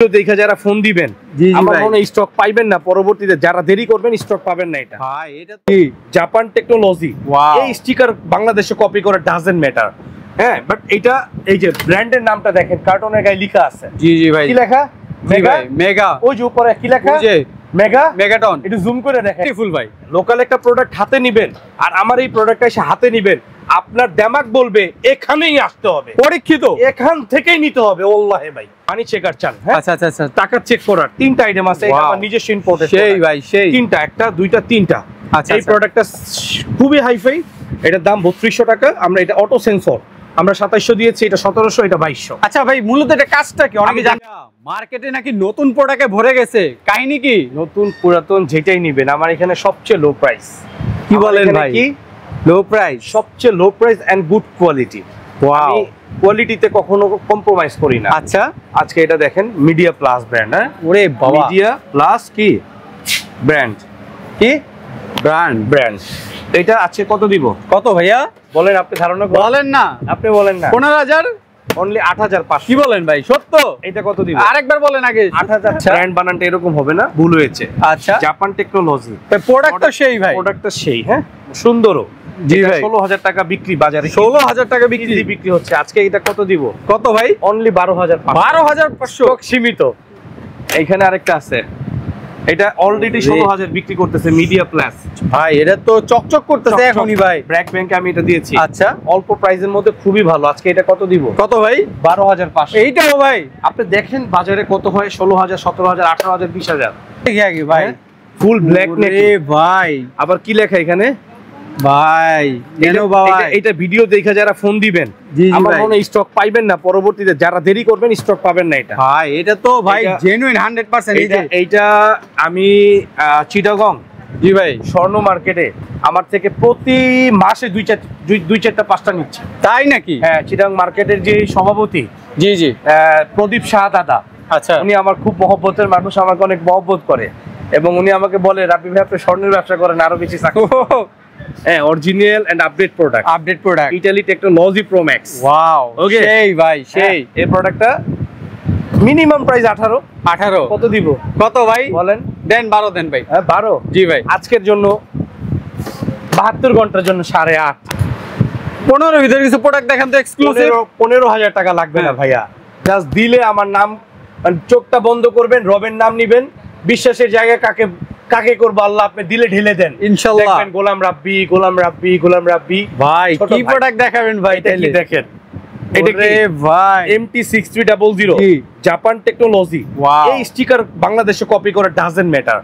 দেখা যারা ফোন দিবেন আমার মনে স্টক পাইবেন না, পরবর্তীতে যারা দেরি করবেন স্টক পাবেন না। এটা ভাই এটা জাপান টেকনোলজি, এই স্টিকার বাংলাদেশে কপি করে ডাজন্ট ম্যাটার। হ্যাঁ, বাট এটা এই যে ব্র্যান্ডের নামটা দেখেন, কার্টনের গায়ে লেখা আছে। জি জি ভাই, কি লেখা? মেগা। মেগা, ওই যে উপরে কি লেখা? ওই যে মেগা, মেগাটন। একটু জুম করে দেখেন। ফুল ভাই, লোকাল একটা প্রোডাক্ট হাতে নিবেন আর আমার এই প্রোডাক্টটা এসে হাতে নিবেন, আপনার দিমাগ বলবে এখানেই আসতে হবে, পরীক্ষিত এখান থেকেই নিতে হবে। ওল্লাহে ভাই, পানি চেকার চান? আচ্ছা আচ্ছা আচ্ছা, টাকা চেক করার তিনটা আইটেম আছে। এটা আমার নিজস্ব ইম্পোর্টেড। সেই ভাই সেই তিনটা, একটা দুইটা তিনটা। আচ্ছা, এই প্রোডাক্টটা খুবই হাইফাই, এটার দাম 3200 টাকা। আমরা এটা অটো সেন্সর আমরা 2700 দিয়েছি, এটা 1700, এটা 2200। আচ্ছা ভাই, মূলত এটা কাজটা কি? অনেকে জানে মার্কেটে নাকি নতুন প্রোডাক্টে ভরে গেছে, কাহিনী কি? নতুন পুরাতন যেটাই নিবেন আমার এখানে সবচেয়ে লো প্রাইস। কি বলেন ভাই? কি লো প্রাইস? সবচেয়ে low price and good quality. Wow, কোয়ালিটিতে কখনো কম্প্রোমাইজ করি না। আচ্ছা, আজকে এটা দেখেন মিডিয়া প্লাস ব্র্যান্ড। হ্যাঁ, ওরে বাবা, মিডিয়া প্লাস কি ব্র্যান্ড? কি ব্র্যান্ড? এটা আছে কত দিব? কত ভাইয়া বলেন, আপনি ধারণা বলেন না, আপনি বলেন না। 15000 অনলি 8500। কি বলেন ভাই, সত্য? এটা কত দিব? আরেকবার বলেন আগে। 8000। ব্র্যান্ড বানানটা এরকম হবে না, ভুল হয়েছে। আচ্ছা, জাপান টেকনোলজি। প্রোডাক্টটা সেই ভাই, প্রোডাক্টটা সেই। হ্যাঁ, সুন্দরও। জি ভাই, 16000 টাকা বিক্রি বাজারে। 16000 টাকা বিক্রি হচ্ছে। আজকে এটা কত দিব? কত ভাই? অনলি 12500। 12500 সীমিত। এইখানে আরেকটা আছে, এটা অলরেডি 16000 বিক্রি করতেছে, মিডিয়া প্লাস। ভাই এটা তো চকচক করতেছে এখনই ভাই। ব্র্যাক ব্যাংকে আমি এটা দিয়েছি। আচ্ছা, অল্প প্রাইসের মধ্যে খুবই ভালো। আজকে এটা কত দিব? কত ভাই? 12500। এইটাও ভাই আপনি দেখেন বাজারে কত হয়, 16000, 17000, 18000, 20000। দেখি আগে ভাই, ফুল ব্ল্যাক নেক ভাই। আবার কি লেখা এখানে ভাই? কেন বাবা, এটা ভিডিও দেখে যারা ফোন দিবেন আমার মনে স্টক পাইবেন না, পরবর্তীতে যারা দেরি করবেন স্টক পাবেন না। এটা ভাই এটা তো ভাই জেনুইন 100%। এইটা আমি চিটাগং, জি ভাই, স্বর্ণ মার্কেটে আমার থেকে প্রতি মাসে দুই চারটা পাঁচটা নিচ্ছে। তাই নাকি? হ্যাঁ, চিটাগং মার্কেটের যে সভাপতি, জি জি, প্রদীপ শাহ দাদা, আচ্ছা, উনি আমার খুব মহব্বতের মানুষ, আমাকে অনেক মহব্বত করে এবং উনি আমাকে বলে রাব্বি ভাই আপনি স্বর্ণের ব্যবসা করেন, আরো বেশি হ্যাঁ, original and update product Italy technology pro max. Wow, okay সেই ভাই সেই। এই প্রোডাক্টটা মিনিমাম প্রাইস 18। কত দিব? কত ভাই বলেন? দেন 12 দেন ভাই। হ্যাঁ 12। জি ভাই, আজকের জন্য 72 ঘন্টার জন্য 8.5। 15 ভিতরে কিছু প্রোডাক্ট দেখান তো এক্সক্লুসিভ। 15000 টাকা লাগবে না ভাইয়া, জাস্ট দিলে আমার নাম, মানে চোখটা বন্ধ করবেন, রবের নাম নিবেন, বিশ্বাসের জায়গায় কাকে করবো আল্লাহ, আপনি দিলে ঢেলে দেন ইনশাআল্লাহ। দেখবেন গোলাম রাব্বি। ভাই কি প্রোডাক্ট দেখাবেন ভাই? এটা কি দেখেন, এটা কি ভাই? MT6300 Japan technology. এই স্টিকার বাংলাদেশে কপি করে ডাজন্ট ম্যাটার।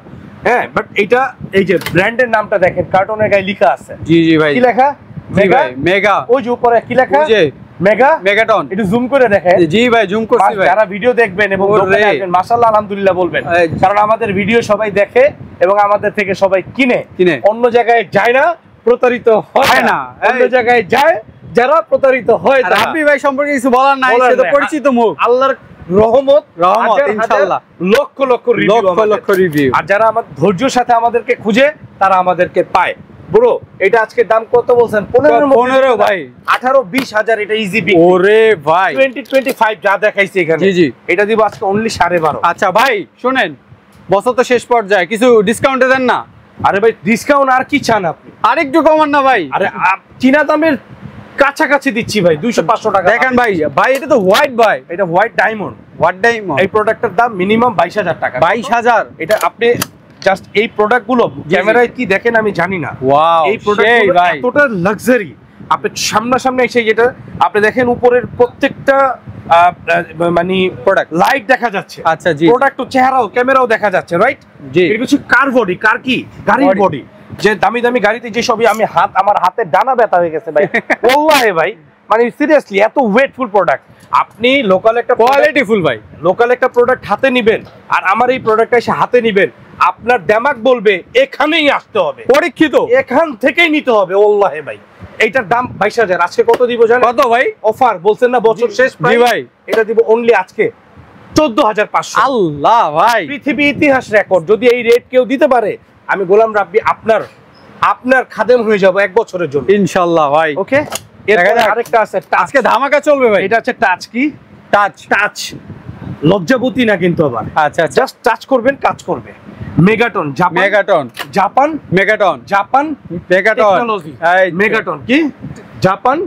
হ্যাঁ, বাট এটা এই যে ব্র্যান্ডের নামটা দেখেন, কার্টনের গায়ে লেখা আছে। জি জি ভাই, কি লেখা? মেগা। মেগা, ওই যে উপরে কি লেখা? ওই যে মেগা, মেগাটন। একটু জুম করে দেখেন। জি ভাই, জুম করছি ভাই। যারা ভিডিও দেখবেন এবং দোকানে আসবেন মাশাআল্লাহ আলহামদুলিল্লাহ বলবেন, কারণ আমাদের ভিডিও সবাই দেখে এবং আমাদের থেকে সবাই কিনে। অন্য জায়গায় যায় না, প্রতারিত হয় না। অন্য জায়গায় যায় যারা প্রতারিত হয়। রাব্বি ভাই সম্পর্কে কিছু বলার নাই, সে তো পরিচিত মুখ। আল্লাহর রহমত ইনশাআল্লাহ, লক্ষ লক্ষ রিভিউ। আর যারা আমার ধৈর্যের সাথে আমাদেরকে খুঁজে তারা আমাদেরকে পায়। ব্রো, এটা আজকে দাম কত বলছেন? 15 ভাই, 18-20 এটা ইজি বিক্রি। ওরে ভাই 20-25 যা দেখাইছি এখানে, জি জি, এটা দিব আজকে অনলি 12.5। আচ্ছা ভাই শুনেন, বছর তো শেষ পর্যায়ে কিছু ডিসকাউন্টে দেন না? আরে ভাই ডিসকাউন্ট আর কি চান আপনি? আরেকটু কমান না ভাই। আরে চীনা দামের কাছাকাছি দিচ্ছি ভাই, 200-500 টাকা। দেখেন ভাই, ভাই এটা তো হোয়াইট ভাই, এটা হোয়াইট ডায়মন্ড। এই প্রোডাক্টের দাম মিনিমাম 22000 টাকা। 22000? এটা আপনি জাস্ট এই প্রোডাক্টগুলো ক্যামেরায় কি দেখেন আমি জানি না। ওয়াও, এই প্রোডাক্টগুলো এতটা লাক্সারি, আপনি সামনাসামনি এসে যেটা আপনি দেখেন উপরের প্রত্যেকটা মানে প্রোডাক্ট লাইট দেখা যাচ্ছে। আচ্ছা জি, প্রোডাক্ট চেহারাও ক্যামেরাও দেখা যাচ্ছে, রাইট? জি, এটা কিছু কার বডি, কার কি গাড়ির বডি, যে দামি দামি গাড়িতে যে সবই আমি আমার হাতের ডানা ব্যথা হয়ে গেছে ভাই ওয়াল্লাহি ভাই, মানে সিরিয়াসলি এত ওয়েটফুল প্রোডাক্ট। আপনি লোকাল একটা কোয়ালিটিফুল ভাই, লোকাল একটা প্রোডাক্ট হাতে নিবেন আর আমার এই প্রোডাক্টটা এসে হাতে নিবেন, আপনার দিমাগ বলবে এখানেই আসতে হবে, পরীক্ষিত, এখান থেকেই নিতে হবে। ওয়াল্লাহি ভাই, এইটার দাম 22000। আজকে কত দিব জানেন? কত ভাই? অফার বলছেন না বছর শেষ জি ভাই, এটা দিব অনলি আজকে 14500। আল্লাহ ভাই, পৃথিবী ইতিহাস রেকর্ড। যদি এই রেট কেউ দিতে পারে, আমি গোলাম রাব্বি আপনার খাদেম হয়ে যাব 1 বছরের জন্য ইনশাআল্লাহ ভাই। ওকে, এর আরেকটা আছে, আজকে ধামাকা চলবে ভাই। এটা হচ্ছে টাচ। কি টাচ? টাচ লজ্জাবতী না কিন্তু আবার। আচ্ছা আচ্ছা, জাস্ট টাচ করবেন কাজ করবে। Megaton Japan, Megaton Japan, Megaton Japan Megaton technology. Megaton কি? Japan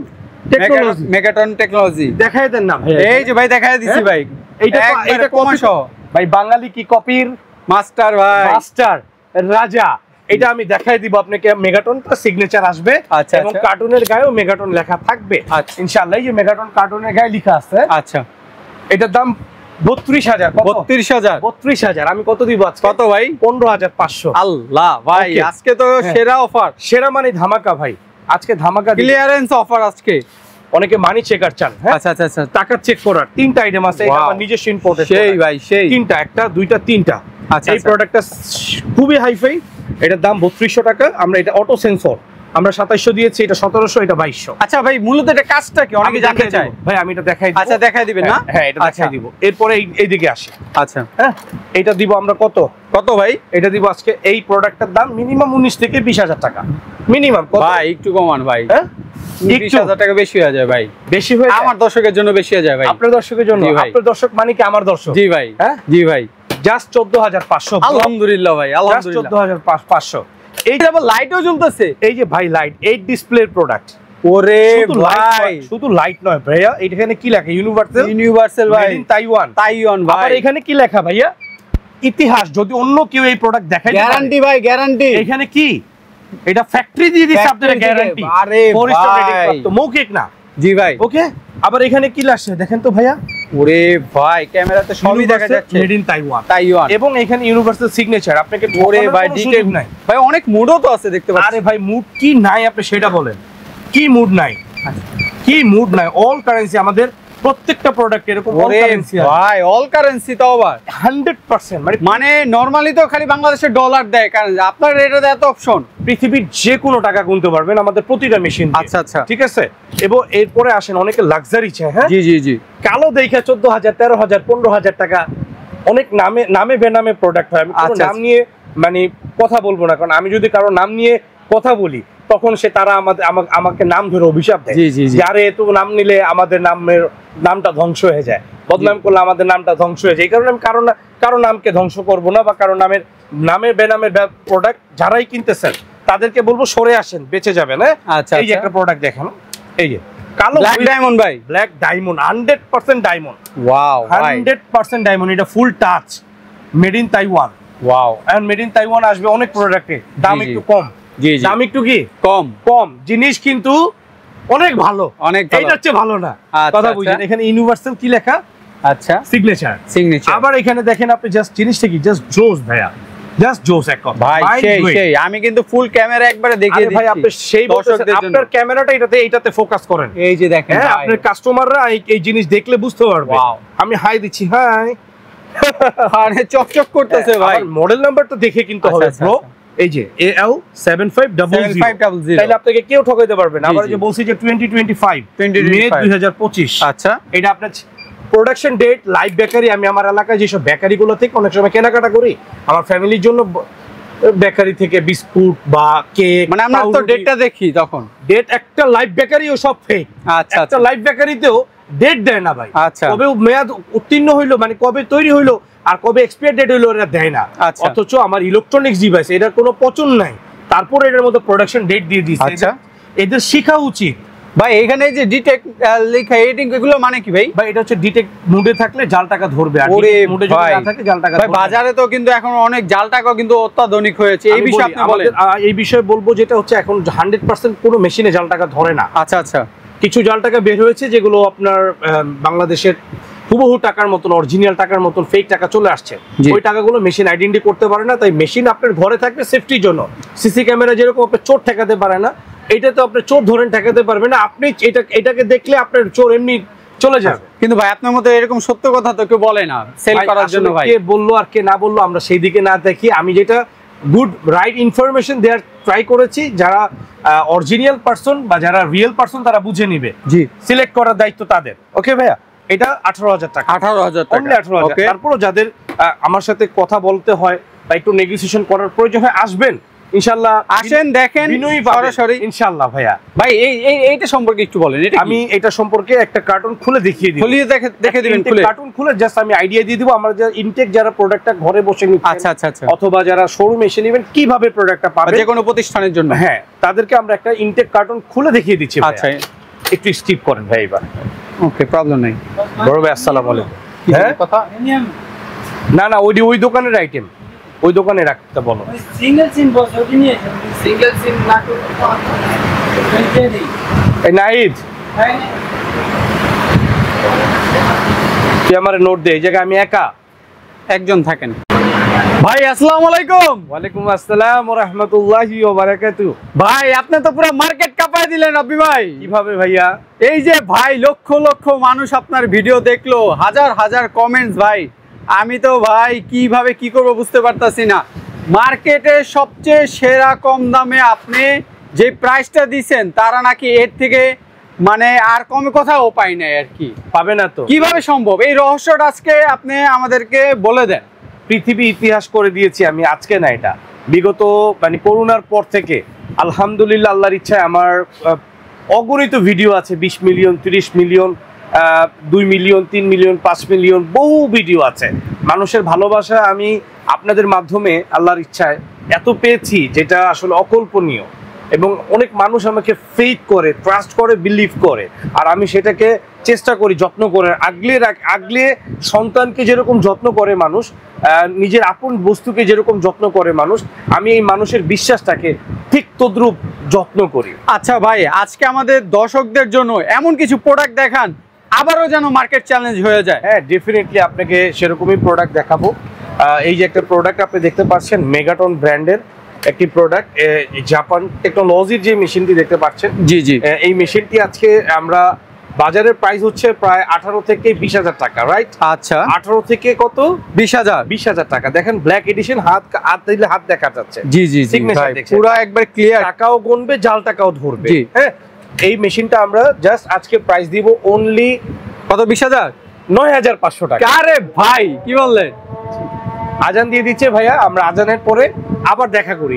technology, Megaton technology. দেখাই দেন না ভাই। এই যে ভাই দেখাই দিছি ভাই, এইটা কমা সহ ভাই। বাঙালি কি কপির মাস্টার ভাই, মাস্টার রাজা। এটা আমি দেখাই দিব আপনাকে। মেগাটনটা সিগনেচার আসবে আচ্ছা, এবং আচ্ছা। কার্টুনের গায়েও মেগাটন লেখা থাকবে আচ্ছা। ইনশাআল্লাহ। এই যে মেগাটন কার্টুনের গায়ে লেখা আছে। আচ্ছা, এটার দাম 32,000। 32,000। 32,000। আমি কত দিব আজকে? কত ভাই? 15,500। আল্লাহ ভাই, Okay. আজকে তো হ্যাঁ। সেরা অফার, সেরা মানে ধামাকা ভাই। আজকে ধামাকা দিব। ক্লিয়ারেন্স অফার আজকে। অনেকে মানি চেকার চান, হ্যাঁ আচ্ছা আচ্ছা আচ্ছা, টাকা চেক করার 3টা আইটেম আছে। এটা Wow. আমার নিজস্ব ইম্পোর্টেড। সেই ভাই সেই। 3টা, একটা দুইটা তিনটা। আচ্ছা, এই আচ্ছা। প্রোডাক্টটা খুবই হাইফাই। এটার দাম 3200 টাকা। আমরা এটা অটো সেন্সর আমরা 2700 দিয়েছি, এটা 1700, এটা 2200। আচ্ছা ভাই, মূলত এটা কাজটা কি অনেকে জানতে চায় ভাই। আমি এটা দেখাই দিব। আচ্ছা, দেখাই দিবেন না? হ্যাঁ, এটা দেখাই আচ্ছা। দিব। এরপরে এইদিকে আসি। আচ্ছা, হ্যাঁ, এটা দিব আমরা কত কত ভাই? এটা দিব আজকে এই প্রোডাক্টটার দাম মিনিমাম 19 থেকে 20,000 টাকা মিনিমাম। কত ভাই একটু কমান ভাই, হ্যাঁ 20,000 টাকা বেশি হয়ে যায় ভাই। বেশি হয়ে যায়? আমার দর্শকের জন্য বেশি হয়ে যায় ভাই। আপনার দর্শকের জন্য? জি ভাই। আপনার দর্শক মানে কি আমার দর্শক? জি ভাই, হ্যাঁ জি ভাই। জাস্ট 14,500। আলহামদুলিল্লাহ ভাই, জাস্ট আলহামদুলিল্লাহ। 14,500। এইটা আবার লাইটও জ্বলতেছে। এই যে ভাই লাইট 8 ডিসপ্লের প্রোডাক্ট। ওরে ভাই ভাই, শুধু লাইট নয় ভাইয়া, এখানে কি লেখা? ইউনিভার্সাল, ইউনিভার্সাল ভাই, মেড ইন তাইওয়ান। তাইওয়ান আবার ভাই। এখানে কি লেখা ভাইয়া? ইতিহাস। যদি অন্য কেউ এই প্রোডাক্ট দেখায়, গ্যারান্টি ভাই, গ্যারান্টি। এখানে কি? এটা ফ্যাক্টরি দিয়ে দিচ্ছে আপনাদের Factory গ্যারান্টি। থেকে। আরে ভাই। মৌখিক না। জি ভাই। ওকে, আবার এখানে কি লাগছে দেখেন তো ভাইয়া। ওরে ভাই, ক্যামেরাতে সবই দেখা যাচ্ছে, মেড ইন তাইওয়ান। তাইওয়ান। এবং এখানে ইউনিভার্সাল সিগনেচার। আপনাকে ওরে ভাই, ডিটেইল নাই ভাই, অনেক মুডও তো আছে দেখতে পাচ্ছি। আরে ভাই, মুড কি নাই আপনি সেটা বলেন। কি মুড নাই? কি মুড নাই? অল কারেন্সি আমাদের প্রত্যেকটা প্রোডাক্ট এরকম অল ওরে কারেন্সি ভাই, অল কারেন্সি তো আবার 100%। মানে নরমালি তো খালি বাংলাদেশের ডলার দেয়, কারণ আপনার রেটে এত অপশন। পৃথিবীর যে কোনো টাকা গুনতে পারবেন আমাদের প্রতিটা মেশিন। আচ্ছা আচ্ছা, ঠিক আছে। এবং এরপরে আসেন অনেকে লাক্সারি চায়। হ্যাঁ জি জি জি। কালো দেখে 14,000, 13,000, 15,000 টাকা অনেক নামে বেনামে প্রোডাক্ট হয়। আমি কোনো আচ্ছা, নাম নিয়ে মানে কথা বলবো না, কারণ আমি যদি কারো নাম নিয়ে কথা বলি তখন তারা আমাকে নাম ধরে অভিশাপ দেয়। জি জি জি। যারে এত নাম নিলে আমাদের নামটা ধ্বংস হয়ে যায়, বদনাম করলে আমাদের নামটা ধ্বংস হয়ে যায়। এই কারণে আমি কারো নামকে ধ্বংস করব না, বা কারো নামে বেনামের প্রোডাক্ট যারাই কিনতেছেন তাদেরকে বলবো সরে আসেন, বেঁচে যাবেন। হ্যাঁ আচ্ছা, এই যে একটা প্রোডাক্ট দেখেন, এই যে কালো ব্ল্যাক ডায়মন্ড ভাই, ব্ল্যাক ডায়মন্ড, 100% ডায়মন্ড। ওয়াও ভাই, 100% ডায়মন্ড। এটা full touch, made in Taiwan. Wow. And made in Taiwan আসবে অনেক প্রোডাক্টে, দাম জি, জি। একটু কম। জি জি, দাম একটু কি কম কম, জিনিস কিন্তু অনেক ভালো, অনেক ভালো। এইটার চেয়ে ভালো না। আচ্ছা, কথা আচ্ছা। বুঝেন। এখানে ইউনিভার্সাল কি লেখা? আচ্ছা, সিগনেচার। সিগনেচার। আবার এখানে দেখেন আপনি, জাস্ট জিনিসটা কি, জাস্ট জোস ভাইয়া, জাস্ট জোস এক কথা ভাই সেই সেই। আমি কিন্তু ফুল ক্যামেরা একবারে দেখিয়ে আরে ভাই, দিচ্ছি আপনি সেই বলতেছেন দর্শকদের জন্য। আপনার ক্যামেরাটা এইটাতে ফোকাস করেন। এই যে দেখেন হ্যাঁ, ভাই, আপনার কাস্টমাররা এই জিনিস দেখলে বুঝতে পারবে। Wow. আমি হাই দিচ্ছি, হাই। আরে চকচক করতেছে ভাই। মডেল নাম্বারটা দেখে কিনতে আচ্ছা, হবে আচ্ছা, ব্রো। আচ্ছা। এই যে AL7500, 7500 তাহলে আপনাকে কেউ ঠকাইতে পারবে না। জি, আবার জি। যে বলছি যে 2025 মে 2025 2025, আচ্ছা, এটা আপনার প্রোডাকশন ডেট। লাইভ বেকারি, আমি আমার এলাকায় যেসব বেকারিগুলো থেকে অনেক সময় কেনাকাটা করি আমার ফ্যামিলির জন্য, বেকারি থেকে বিস্কুট বা কেক, মানে আমরা তো ডেটটা দেখি তখন। ডেট একটা লাইভ বেকারিও সব ফেক। আচ্ছা একটা আচ্ছা লাইভ বেকারিতেও ডেট দেয় না ভাই। আচ্ছা। কবে মেয়াদ উত্তীর্ণ হইলো, মানে কবে তৈরি হইলো আর কবে এক্সপায়ার ডেট হইলো, এটা দেয় না। আচ্ছা। অথচ আমার ইলেকট্রনিক্স ডিভাইস এটার কোনো পচন নাই, তারপর এটার মধ্যে প্রোডাকশন ডেট দিয়ে দিচ্ছে। আচ্ছা। এদের শেখা উচিত ভাই। এখানে যে ডিটেক্ট লেখা এডিটিং, এগুলো মানে কি ভাই? ভাই এটা হচ্ছে ডিটেক্ট মুডে থাকলে জাল টাকা ধরবে, আর ওরে মুডে যদি ভাই, না থাকে জাল টাকা ভাই ধরবে না। বাজারে তো কিন্তু এখন অনেক জাল টাকা কিন্তু অত্যাধুনিক হয়েছে, এই আমি বিষয়ে বলি, আপনি বলেন। এই বিষয়ে বলবো, যেটা হচ্ছে এখন 100% কোনো মেশিনে জাল টাকা ধরে না। আচ্ছা আচ্ছা, কিছু জাল টাকা বের হয়েছে যেগুলো আপনার বাংলাদেশের হুবহু টাকার মতন, অরিজিনাল টাকার মতন ফেক টাকা চলে আসছে। জি। ওই টাকাগুলো মেশিন আইডেন্টি করতে পারে না, তাই মেশিন আপনার ঘরে থাকবে সেফটির জন্য। সিসি ক্যামেরা যেরকম আপনার চোর ঠেকাতে পারে না, এটা তো আপনার চোর ধরেন ঠেকাতে পারবে না। আপনি এটাকে দেখলে আপনার চোর এমনি চলে যাবে। কিন্তু ভাই আপনার মতো এরকম সত্য কথা তো কেউ বলে না সেল ভাই, করার জন্য। আসলে ভাই কে বললো আর কে না বললো আমরা সেই দিকে না দেখি। আমি যেটা গুড রাইট ইনফরমেশন দেওয়ার ট্রাই করেছি, যারা অরিজিনাল পারসন বা যারা রিয়েল পারসন তারা বুঝে নিবে। জি, সিলেক্ট করার দায়িত্ব তাদের। ওকে ভাইয়া, এটা 18,000 টাকা, 18,000 অনলি টাকা। 18,000। তারপরও যাদের আমার সাথে কথা বলতে হয় বা একটু নেগোসিয়েশন করার প্রয়োজন হয়, আসবেন, ইনশাআল্লাহ আসেন দেখেন সরাসরি ইনশাআল্লাহ। ভাইয়া ভাই এইটা সম্পর্কে একটু বলেন। আমি এটা সম্পর্কে একটা কার্টুন খুলে দেখিয়ে দিই, খুলে দেখে দিবেন। কার্টুন খুলে জাস্ট আমি আইডিয়া দিয়ে দিব আমরা যারা ইনটেক যারা প্রোডাক্টটা ঘরে বসে নিচ্ছেন, আচ্ছা আচ্ছা আচ্ছা, অথবা যারা শোরুমে এসে নেবেন কিভাবে প্রোডাক্টটা পাবে যে কোনো প্রতিষ্ঠানের জন্য, হ্যাঁ তাদেরকে আমরা একটা ইনটেক কার্টুন খুলে দেখিয়ে দিচ্ছি। আচ্ছা একটু স্কিপ করেন ভাই এবার। ওকে, প্রবলেম নাই। বড় ভাই আসসালামু আলাইকুম। হ্যাঁ কথা না না ওই দোকানের আইটেম ওই দোকানে রাখতে বলো। সিঙ্গেল সিম বস ওটি নিয়ে সিঙ্গেল সিম না এই নাইদ তুই আমার নোট দে, এই জায়গায় আমি একা একজন থাকেন। ভাই আসসালামু আলাইকুম। ওয়ালাইকুম আসসালাম ওয়া রাহমাতুল্লাহি ওয়া বারাকাতুহু। ভাই আপনি তো পুরো মার্কেট কাঁপায় দিলেন রবি ভাই। কিভাবে ভাইয়া? এই যে ভাই লক্ষ লক্ষ মানুষ আপনার ভিডিও দেখলো, হাজার হাজার কমেন্টস ভাই, আমি তো ভাই কিভাবে কি করব বুঝতে পারতাছি না। মার্কেটে সবচেয়ে সেরা কম দামে আপনি যে প্রাইসটা দিবেন তারা নাকি এর থেকে মানে আর কমে কোথাও পাই নাই আর কি। পাবে না তো কিভাবে সম্ভব? এই রহস্যটা আজকে আপনি আমাদেরকে বলে দেন। পৃথিবী ইতিহাস করে দিয়েছি আমি, আজকে না, এটা বিগত মানে করোনার পর থেকে আলহামদুলিল্লাহ আল্লাহর ইচ্ছায় আমার অগণিত ভিডিও আছে, 20 million 30 million 2 million 3 million 5 million বহু ভিডিও আছে। মানুষের ভালোবাসা আমি আপনাদের মাধ্যমে আল্লাহর ইচ্ছায় এত পেয়েছি যেটা আসলে অকল্পনীয়, এবং অনেক মানুষ আমাকে ফেথ করে, ট্রাস্ট করে, বিলিভ করে, আর আমি সেটাকে চেষ্টা করি যত্ন করে আগলে সন্তানকে যেরকম যত্ন করে মানুষ, নিজের আপন বস্তুকে যেরকম যত্ন করে মানুষ, আমি এই মানুষের বিশ্বাসটাকে ঠিক তদ্রূপ যত্ন করি। আচ্ছা ভাই, আজকে আমাদের দর্শকদের জন্য এমন কিছু প্রোডাক্ট দেখান আবারও যেন মার্কেট চ্যালেঞ্জ হয়ে যায়। হ্যাঁ ডেফিনেটলি আপনাকে সেরকমই প্রোডাক্ট দেখাবো। এই যে একটা প্রোডাক্ট আপনি দেখতে পাচ্ছেন, মেগাটন ব্র্যান্ডের একটি প্রোডাক্ট, জাপান টেকনোলজির যে মেশিনটি দেখতে পাচ্ছেন, জি জি, এই মেশিনটি আজকে আমরা বাজারের প্রাইস হচ্ছে প্রায় 18 থেকে 20,000 টাকা, রাইট? আচ্ছা 18 থেকে কত 20,000 টাকা। দেখেন ব্ল্যাক এডিশন, হাত দিলে হাত দেখা যাচ্ছে, জি জি জি সিগনেচার দেখছেন, পুরো একবার ক্লিয়ার, টাকাও গুনবে জাল টাকাও ধরবে। জি। হ্যাঁ এই মেশিনটা আমরা জাস্ট আজকে প্রাইস দিব অনলি কত? 20,000 9,500 টাকা। আরে ভাই কি বললেন? আজান দিয়ে দিচ্ছে ভাইয়া, আমরা আজানের পরে আবার দেখা করি।